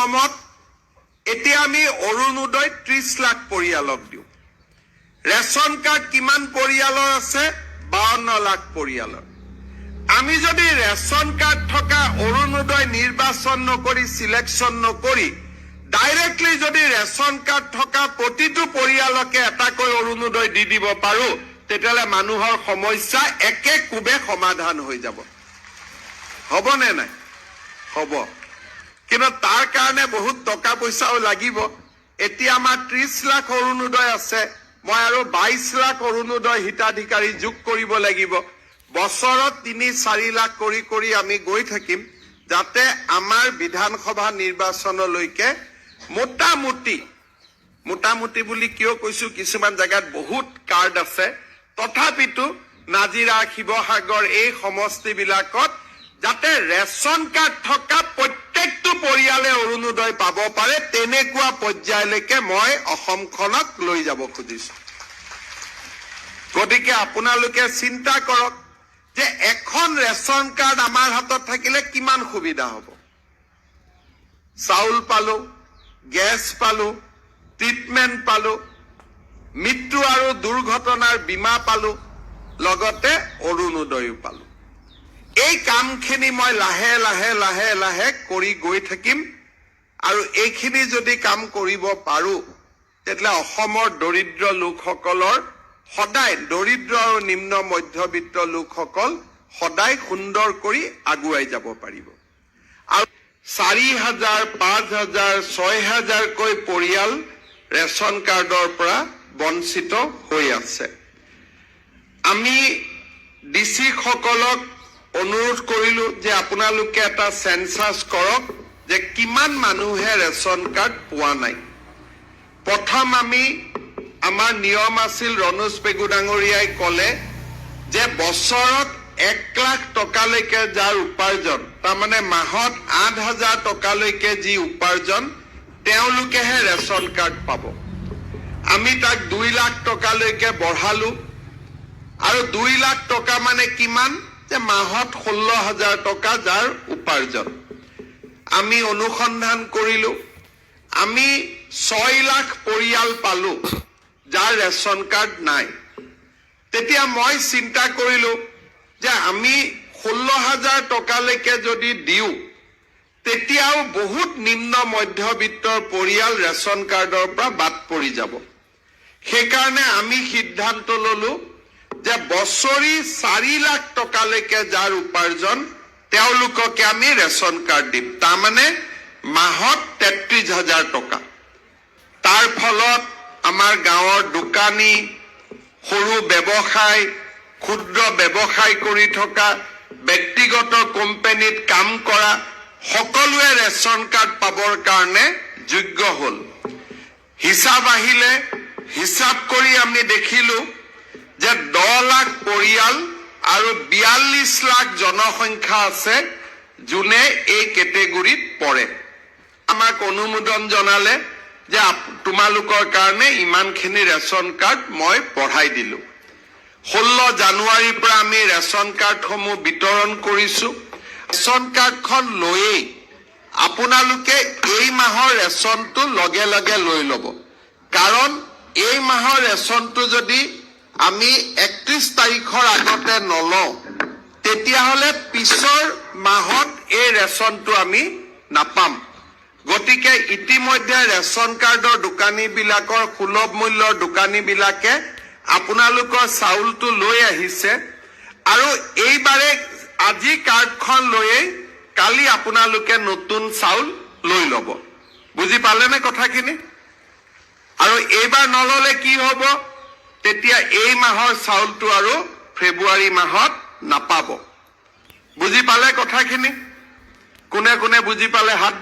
অসমত এতিয়া আমি অৰুণোদয় 30 লাখ পৰিয়ালক দিওঁ। ৰেচন কাৰ্ড কিমান পৰিয়ালৰ আছে? 52 লাখ পৰিয়ালৰ। আমি যদি ৰেচন কাৰ্ড থকা অৰুণোদয় নিৰ্বাচন নকৰি সিলেকশন নকৰি ডাইৰেক্টলি যদি ৰেচন কাৰ্ড থকা প্ৰতিটো পৰিয়ালকে এটাকৈ অৰুণোদয় দি দিব পাৰো, তেতিয়াহ'লে মানুহৰ সমস্যা একে কোবে সমাধান হৈ যাব। হ'বনে নাই? হ'ব। কিন্তু তাৰ কাৰণে বহুত টকা পইচাও লাগিব। এতিয়া আমাৰ 30 লাখ অৰুণোদয় আছে, মই আৰু 22 লাখ অৰুণোদয় হিতাধিকাৰী যোগ কৰিব লাগিব। বছৰত 3-4 লাখ কৰি আমি গৈ থাকিম, যাতে আমাৰ বিধানসভা নিৰ্বাচনলৈকে মোটামুটি বুলি কিয় কৈছো, কিছুমান জায়গাত বহুত কাৰ্ড আছে, তথাপিতো নাজিৰা, শিৱসাগৰ এই সমষ্টিবিলাকত যাতে ৰেচন কাৰ্ড থকা প্ৰত্যেকটো পৰিয়ালে অৰুণোদয় পাব পাৰে, তেনেকুৱা পৰ্যায়লৈকে মই অসমখনক লৈ যাব খুজিছো। গতিকে আপোনালোকে চিন্তা কৰক যে এখন ৰেচন কাৰ্ড আমাৰ হাতত থাকিলে কিমান সুবিধা হ'ব। চাউল পালো, গেছ পালো, ট্ৰিটমেণ্ট পালো, মৃত্যু আৰু দুৰ্ঘটনাৰ বীমা পালো, লগতে অৰুণোদয়ো পালো। এই কামখিনি মই লাহে লাহে কৰি গৈ থাকিম, আৰু এইখিনি যদি কাম কৰিব পাৰো, তেতিয়াহ'লে অসমৰ দৰিদ্ৰ লোকসকলৰ সদায়, দৰিদ্ৰ আৰু নিম্ন মধ্যবিত্ত লোকসকল সদায় সুন্দৰ কৰি আগুৱাই যাব পাৰিব। আৰু 4,000, 5,000, 6,000কৈ পৰিয়াল ৰেচন কাৰ্ডৰ পৰা বঞ্চিত হৈ আছে। আমি ডিচি সকলক অনুৰোধ কৰিলো যে আপোনালোকে এটা সেন্সাস কৰক যে কিমান মানুহে ৰেচন কাৰ্ড পোৱা নাই। প্ৰথম আমাৰ নিয়ম আছিল, ৰণোজ পেগু ডাঙৰীয়াই ক'লে যে বছৰত 1 লাখ টকালৈকে যাৰ উপাৰ্জন, তাৰমানে মাহত 8,000 টকালৈকে যি উপাৰ্জন, তেওঁলোকেহে ৰেচন কাৰ্ড পাব। আমি তাক 2 লাখ টকালৈকে বঢ়ালো, আৰু 2 লাখ টকা মানে কিমান? যে মাহত 16,000 টকা যাৰ উপাৰ্জন। আমি অনুসন্ধান কৰিলো, আমি 6 লাখ পৰিয়াল পালো যাৰ ৰেচন কাৰ্ড নাই। তেতিয়া মই চিন্তা কৰিলো যে আমি 16,000 টকালৈকে যদি দিওঁ, তেতিয়াও বহুত নিম্ন মধ্যবিত্তৰ পৰিয়াল ৰেচন কাৰ্ডৰ পৰা বাদ পৰি যাব। সেইকাৰণে আমি সিদ্ধান্ত ললো যে বছৰি 4 লাখ টকালৈকে যাৰ উপাৰ্জন, তেওঁলোককে আমি ৰেচন কাৰ্ড দিম। তাৰমানে মাহত 33,000 টকা। তাৰ ফলত আমাৰ গাঁৱৰ দোকানী, সৰু ব্যৱসায়, ক্ষুদ্ৰ ব্যৱসায় কৰি থকা, ব্যক্তিগত কোম্পানীত কাম কৰা সকলোৱে ৰেচন কাৰ্ড পাবৰ কাৰণে যোগ্য হ'ল। হিচাপ আহিলে, হিচাপ কৰি আমি দেখিলো যে 10 লাখ পৰিয়াল আৰু 42 লাখ জনসংখ্যা আছে যোনে এই কেটেগৰীত পৰে। আমাক অনুমোদন জনালে যে তোমালোকৰ কাৰণে ইমানখিনি ৰেচন কাৰ্ড মই বঢ়াই দিলো। 16 জানুৱাৰীৰ পৰা আমি ৰেচন কাৰ্ডসমূহ বিতৰণ কৰিছো। ৰেচন কাৰ্ডখন লৈয়েই আপোনালোকে এই মাহৰ ৰেচনটো লগে লগে লৈ ল'ব। কাৰণ এই মাহৰ ৰেচনটো যদি আমি 31 তাৰিখৰ আগতে নলওঁ, তেতিয়াহ'লে পিছৰ মাহত এই ৰেচনটো আমি নাপাম। গতিকে ইতিমধ্যে ৰেচন কাৰ্ডৰ দোকানীবিলাকৰ, সুলভ মূল্যৰ দোকানীবিলাকে আপোনালোকৰ চাউলটো লৈ আহিছে, আৰু এইবাৰে আজি কাৰ্ডখন লৈয়েই কালি আপোনালোকে নতুন চাউল লৈ ল'ব। বুজি পালেনে কথাখিনি? আৰু এইবাৰ নললে কি হ'ব? তেতিয়া এই মাহৰ চাউলটো আৰু ফেব্ৰুৱাৰী মাহত নাপাব। বুজি পালে কথাখিনি? কোনে কোনে বুজি পালে হাত